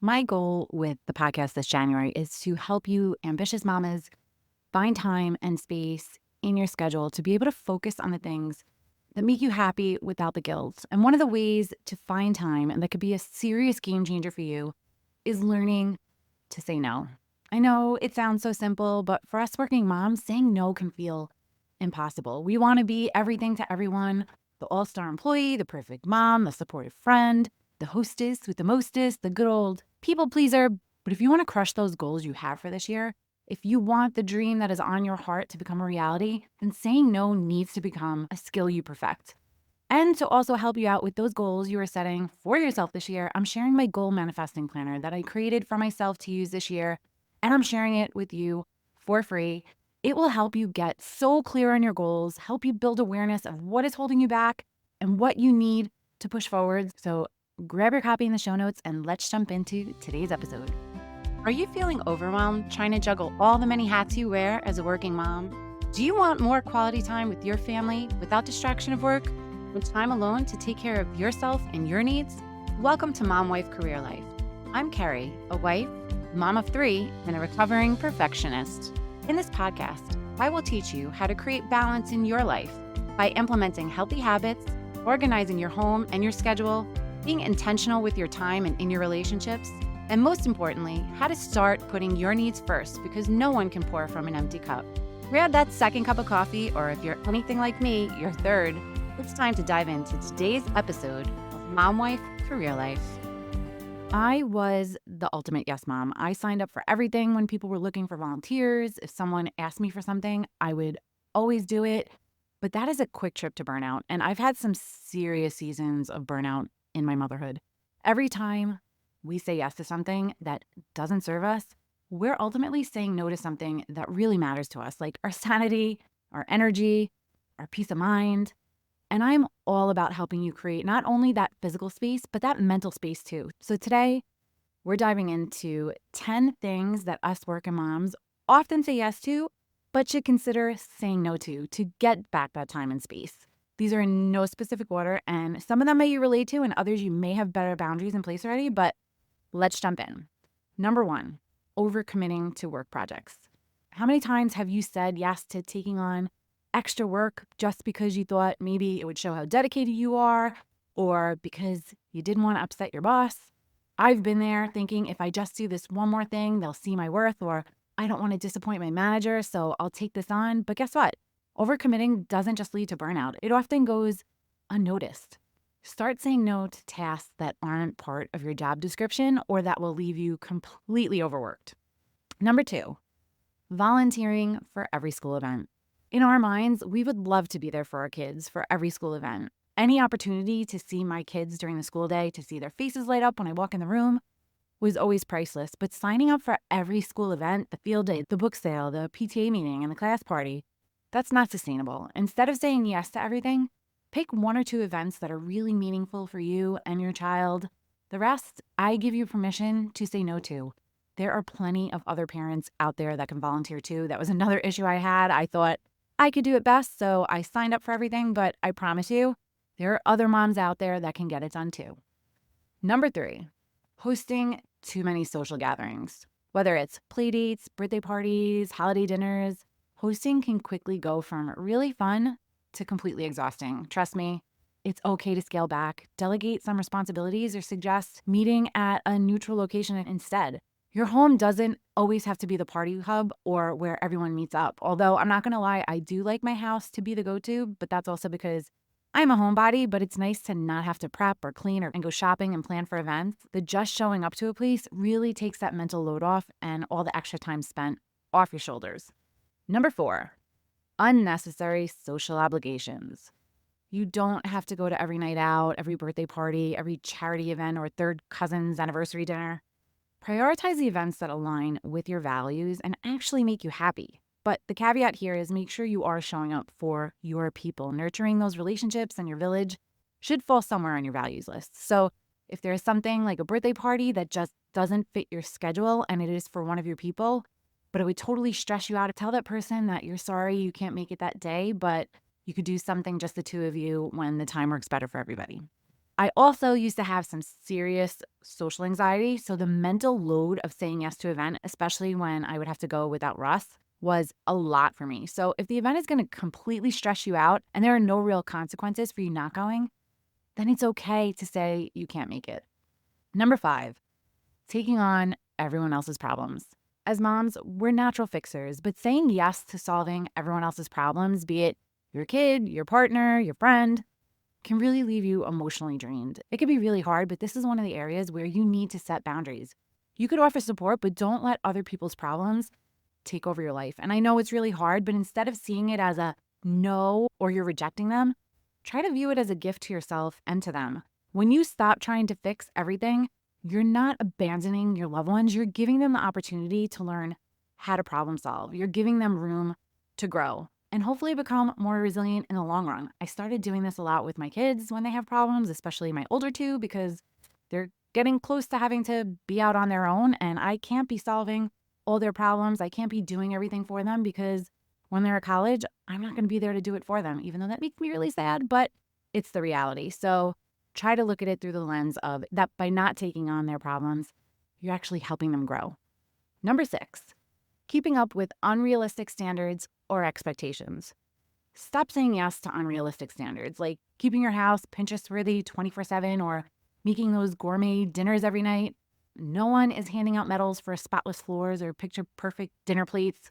My goal with the podcast this January is to help you ambitious mamas find time and space in your schedule to be able to focus on the things that make you happy without the guilt. And one of the ways to find time, and that could be a serious game changer for you, is learning to say no. I know it sounds so simple, but for us working moms, saying no can feel impossible. We want to be everything to everyone: the all star employee, the perfect mom, the supportive friend, the hostess with the mostest, the good old people pleaser. But if you want to crush those goals you have for this year, if you want the dream that is on your heart to become a reality, then saying no needs to become a skill you perfect. And to also help you out with those goals you are setting for yourself this year, I'm sharing my goal manifesting planner that I created for myself to use this year, and I'm sharing it with you for free. It will help you get so clear on your goals, help you build awareness of what is holding you back and what you need to push forward. So grab your copy in the show notes and let's jump into today's episode. Are you feeling overwhelmed trying to juggle all the many hats you wear as a working mom? Do you want more quality time with your family without distraction of work and time alone to take care of yourself and your needs? Welcome to Mom Wife Career Life. I'm Kerri, a wife, mom of 3, and a recovering perfectionist. In this podcast, I will teach you how to create balance in your life by implementing healthy habits, organizing your home and your schedule, being intentional with your time and in your relationships, and most importantly, how to start putting your needs first, because no one can pour from an empty cup. Grab that second cup of coffee, or if you're anything like me, your third. It's time to dive into today's episode of Mom Wife Career Life. I was the ultimate yes mom. I signed up for everything when people were looking for volunteers. If someone asked me for something, I would always do it. But that is a quick trip to burnout. And I've had some serious seasons of burnout in my motherhood. Every time we say yes to something that doesn't serve us, we're ultimately saying no to something that really matters to us, like our sanity, our energy, our peace of mind. And I'm all about helping you create not only that physical space, but that mental space too. So today, we're diving into 10 things that us working moms often say yes to, but should consider saying no to get back that time and space. These are in no specific order, and some of them may you relate to, and others you may have better boundaries in place already, but let's jump in. Number 1, overcommitting to work projects. How many times have you said yes to taking on extra work just because you thought maybe it would show how dedicated you are, or because you didn't want to upset your boss? I've been there thinking, if I just do this one more thing, they'll see my worth, or I don't want to disappoint my manager, so I'll take this on. But guess what? Overcommitting doesn't just lead to burnout. It often goes unnoticed. Start saying no to tasks that aren't part of your job description or that will leave you completely overworked. Number 2, volunteering for every school event. In our minds, we would love to be there for our kids for every school event. Any opportunity to see my kids during the school day, to see their faces light up when I walk in the room, was always priceless. But signing up for every school event, the field day, the book sale, the PTA meeting, and the class party, that's not sustainable. Instead of saying yes to everything, pick 1 or 2 events that are really meaningful for you and your child. The rest, I give you permission to say no to. There are plenty of other parents out there that can volunteer too. That was another issue I had. I thought I could do it best, so I signed up for everything, but I promise you, there are other moms out there that can get it done too. Number 3, hosting too many social gatherings. Whether it's play dates, birthday parties, holiday dinners, hosting can quickly go from really fun to completely exhausting. Trust me, it's okay to scale back, delegate some responsibilities, or suggest meeting at a neutral location instead. Your home doesn't always have to be the party hub or where everyone meets up. Although I'm not going to lie, I do like my house to be the go-to, but that's also because I'm a homebody, but it's nice to not have to prep or clean and go shopping and plan for events. The just showing up to a place really takes that mental load off and all the extra time spent off your shoulders. Number 4, unnecessary social obligations. You don't have to go to every night out, every birthday party, every charity event, or third cousin's anniversary dinner. Prioritize the events that align with your values and actually make you happy. But the caveat here is make sure you are showing up for your people. Nurturing those relationships in your village should fall somewhere on your values list. So if there's something like a birthday party that just doesn't fit your schedule and it is for one of your people, but it would totally stress you out, tell that person that you're sorry you can't make it that day, but you could do something just the 2 of you when the time works better for everybody. I also used to have some serious social anxiety. So the mental load of saying yes to an event, especially when I would have to go without Russ, was a lot for me. So if the event is going to completely stress you out and there are no real consequences for you not going, then it's okay to say you can't make it. Number 5, taking on everyone else's problems. As moms, we're natural fixers, but saying yes to solving everyone else's problems, be it your kid, your partner, your friend, can really leave you emotionally drained. It can be really hard, but this is one of the areas where you need to set boundaries. You could offer support, but don't let other people's problems take over your life. And I know it's really hard, but instead of seeing it as a no or you're rejecting them, try to view it as a gift to yourself and to them. When you stop trying to fix everything, you're not abandoning your loved ones. You're giving them the opportunity to learn how to problem solve. You're giving them room to grow and hopefully become more resilient in the long run. I started doing this a lot with my kids when they have problems, especially my older two, because they're getting close to having to be out on their own. And I can't be solving all their problems. I can't be doing everything for them because when they're at college, I'm not going to be there to do it for them, even though that makes me really sad, but it's the reality. So try to look at it through the lens of that by not taking on their problems, you're actually helping them grow. Number 6, keeping up with unrealistic standards or expectations. Stop saying yes to unrealistic standards, like keeping your house Pinterest-worthy 24/7 or making those gourmet dinners every night. No one is handing out medals for spotless floors or picture-perfect dinner plates.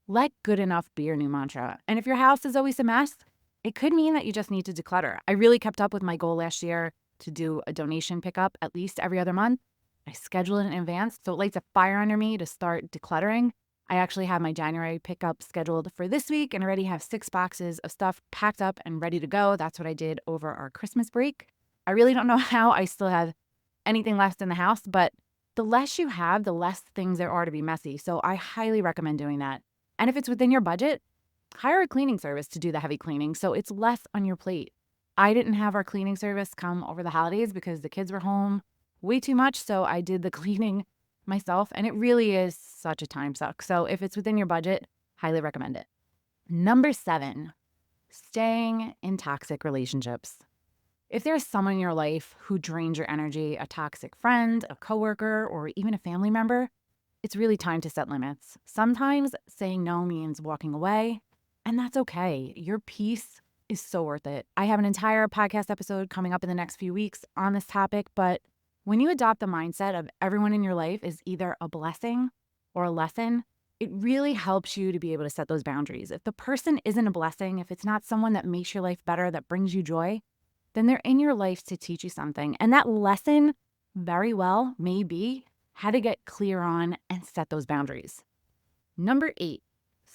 Let good enough be your new mantra. And if your house is always a mess, it could mean that you just need to declutter. I really kept up with my goal last year to do a donation pickup at least every other month. I scheduled it in advance, so it lights a fire under me to start decluttering. I actually have my January pickup scheduled for this week and already have 6 boxes of stuff packed up and ready to go. That's what I did over our Christmas break. I really don't know how I still have anything left in the house, but the less you have, the less things there are to be messy. So I highly recommend doing that. And if it's within your budget, hire a cleaning service to do the heavy cleaning so it's less on your plate. I didn't have our cleaning service come over the holidays because the kids were home way too much, so I did the cleaning myself, and it really is such a time suck. So if it's within your budget, highly recommend it. Number 7, staying in toxic relationships. If there's someone in your life who drains your energy, a toxic friend, a coworker, or even a family member, it's really time to set limits. Sometimes saying no means walking away, and that's okay. Your peace is so worth it. I have an entire podcast episode coming up in the next few weeks on this topic, but when you adopt the mindset of everyone in your life is either a blessing or a lesson, it really helps you to be able to set those boundaries. If the person isn't a blessing, if it's not someone that makes your life better, that brings you joy, then they're in your life to teach you something. And that lesson very well may be how to get clear on and set those boundaries. Number 8,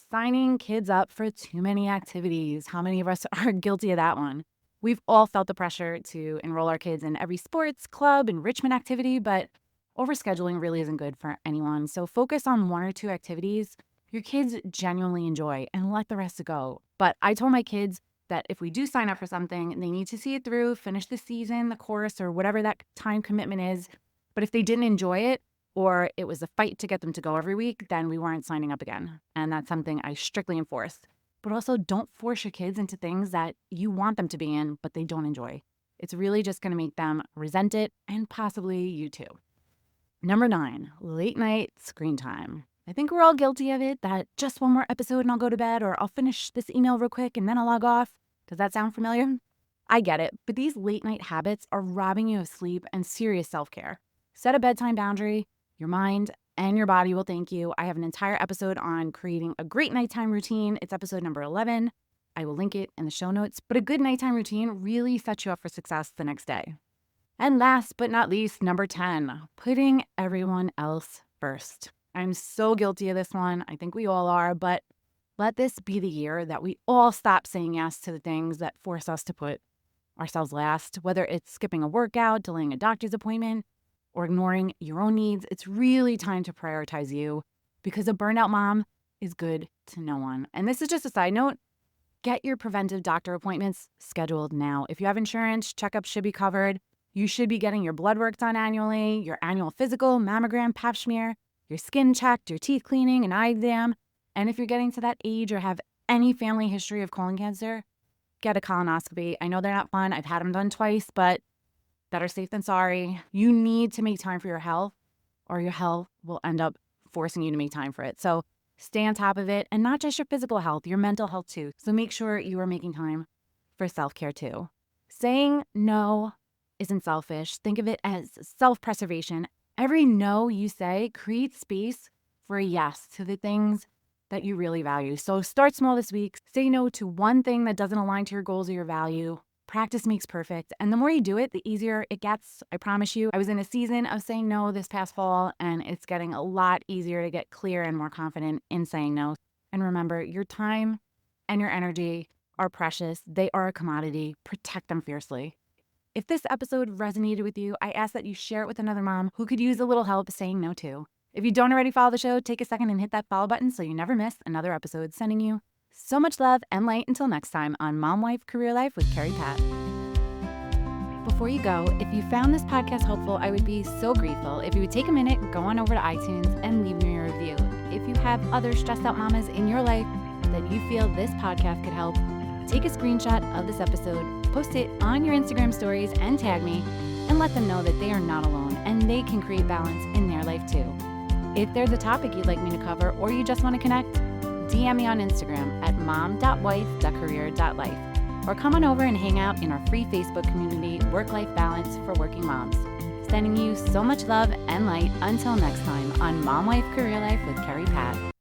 signing kids up for too many activities. How many of us are guilty of that one? We've all felt the pressure to enroll our kids in every sports, club, enrichment activity, but overscheduling really isn't good for anyone. So focus on 1 or 2 activities your kids genuinely enjoy and let the rest go. But I told my kids that if we do sign up for something, they need to see it through, finish the season, the course, or whatever that time commitment is. But if they didn't enjoy it, or it was a fight to get them to go every week, then we weren't signing up again. And that's something I strictly enforce. But also don't force your kids into things that you want them to be in, but they don't enjoy. It's really just going to make them resent it and possibly you too. Number 9, late night screen time. I think we're all guilty of it, that just one more episode and I'll go to bed, or I'll finish this email real quick and then I'll log off. Does that sound familiar? I get it, but these late night habits are robbing you of sleep and serious self-care. Set a bedtime boundary. Your mind and your body will thank you. I have an entire episode on creating a great nighttime routine. It's episode number 11. I will link it in the show notes. But a good nighttime routine really sets you up for success the next day. And last but not least, number 10, putting everyone else first. I'm so guilty of this one. I think we all are, but let this be the year that we all stop saying yes to the things that force us to put ourselves last, whether it's skipping a workout, delaying a doctor's appointment, or ignoring your own needs. It's really time to prioritize you because a burnout mom is good to no one. And this is just a side note. Get your preventive doctor appointments scheduled now. If you have insurance, checkups should be covered. You should be getting your blood work done annually, your annual physical, mammogram, pap smear, your skin checked, your teeth cleaning, an eye exam. And if you're getting to that age or have any family history of colon cancer, get a colonoscopy. I know they're not fun. I've had them done twice, but Better safe than sorry. You need to make time for your health, or your health will end up forcing you to make time for it. So stay on top of it, and not just your physical health, your mental health too. So make sure you are making time for self-care too. Saying no isn't selfish. Think of it as self-preservation. Every no you say creates space for a yes to the things that you really value. So start small this week. Say no to one thing that doesn't align to your goals or your value. Practice makes perfect. And the more you do it, the easier it gets. I promise you. I was in a season of saying no this past fall, and it's getting a lot easier to get clear and more confident in saying no. And remember, your time and your energy are precious. They are a commodity. Protect them fiercely. If this episode resonated with you, I ask that you share it with another mom who could use a little help saying no too. If you don't already follow the show, take a second and hit that follow button so you never miss another episode. Sending you so much love and light until next time on Mom Wife Career Life with Kerri Pat. Before you go, if you found this podcast helpful, I would be so grateful if you would take a minute, go on over to iTunes and leave me a review. If you have other stressed out mamas in your life that you feel this podcast could help, take a screenshot of this episode, post it on your Instagram stories and tag me, and let them know that they are not alone and they can create balance in their life too. If there's a topic you'd like me to cover or you just want to connect, DM me on Instagram at mom.wife.career.life, or come on over and hang out in our free Facebook community, Work-Life Balance for Working Moms. Sending you so much love and light until next time on Mom Wife Career Life with Kerri Pat.